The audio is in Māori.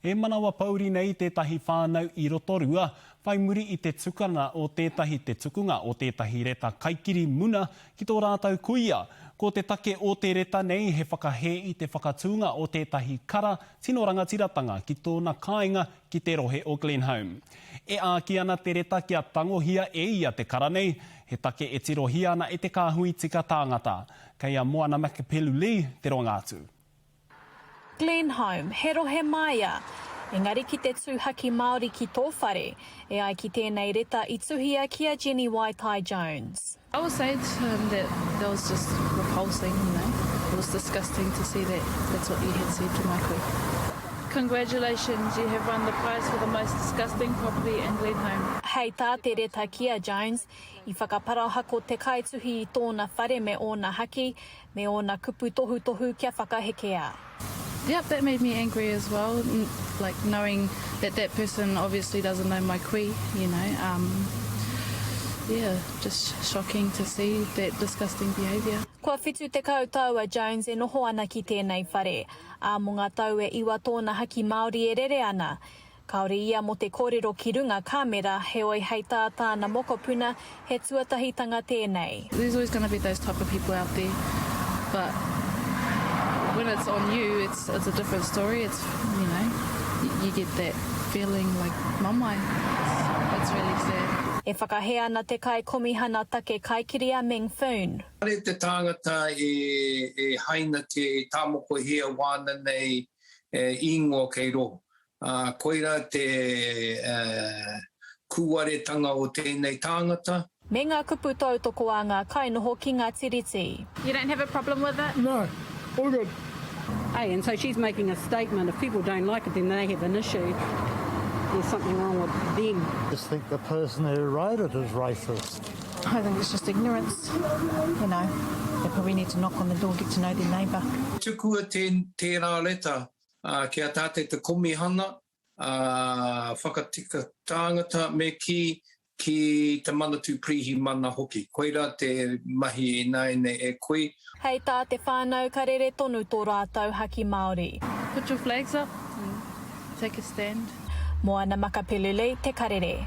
E manawa pauri nei tētahi whānau I Rotorua, whai muri I te tukana o tētahi te tukunga o tētahi reta kaikiri muna ki tō rātau kuia. Ko te take o te reta nei he whakahe I te whakatūnga o tētahi kara tino rangatiratanga ki tōna kāinga ki te rohe o Glenholme. E āki ana te reta kia tangohia e ia te kara nei, he take e tirohia ana e te kāhui tika tāngata. Kei a Moana Makapelu te ronga atu. Glenholme, he rohe maia. Engari ki te tūhaki Māori ki tō whare, e ai ki tēnei reta I tuhia kia Jenny Waitai-Jones. I would say that was just repulsing, you know. It was disgusting to see that that's what you had said to my koe. Congratulations, you have won the prize for the most disgusting property in Glenholme. Hei tā te reta kia Jones, I whakaparahako te kaituhi I tōna whare me ōna haki, me ōna kupu tohu kia whakahekea. Yep, that made me angry as well, like knowing that that person obviously doesn't know my koe, you know. Yeah, just shocking to see that disgusting behaviour. Kua whitu te kautaua Jones e noho ana ki tēnei whare. A mo ngā tau e iwa tōna haki Māori e rere ana. Kaore ia mo te kōrero ki runga kāmera, he oi hei tā tāna mokopuna, he tuatahitanga tēnei. There's always going to be those type of people out there, but when it's on you, it's a different story. It's, you know, you get that feeling like mamai. It's really sad. E whakahe ana te kai komihana take kaikiria Meng Foon. Are te tāngata e haina te tāmoko hea wāna nei ingoa kei roho. Koira te kuaretanga o tēnei tāngata. Me ngā kupu tautoko a ngā kainoho ki ngā tiriti. You don't have a problem with it? No, all good. Hey, and so she's making a statement. If people don't like it, then they have an issue. There's something wrong with them. I just think the person who wrote it is racist. I think it's just ignorance. You know, they probably need to knock on the door, get to know their neighbour. Tukua tērā reta kia tāte te komihana, whakatika tāngata me ki te manatū prihi mana hoki. Koira te mahi e nāine e koe. Hei tā te whānau karere tonu tō rātau haki Māori. Put your flags up and take a stand. Moana Makapelu te karere.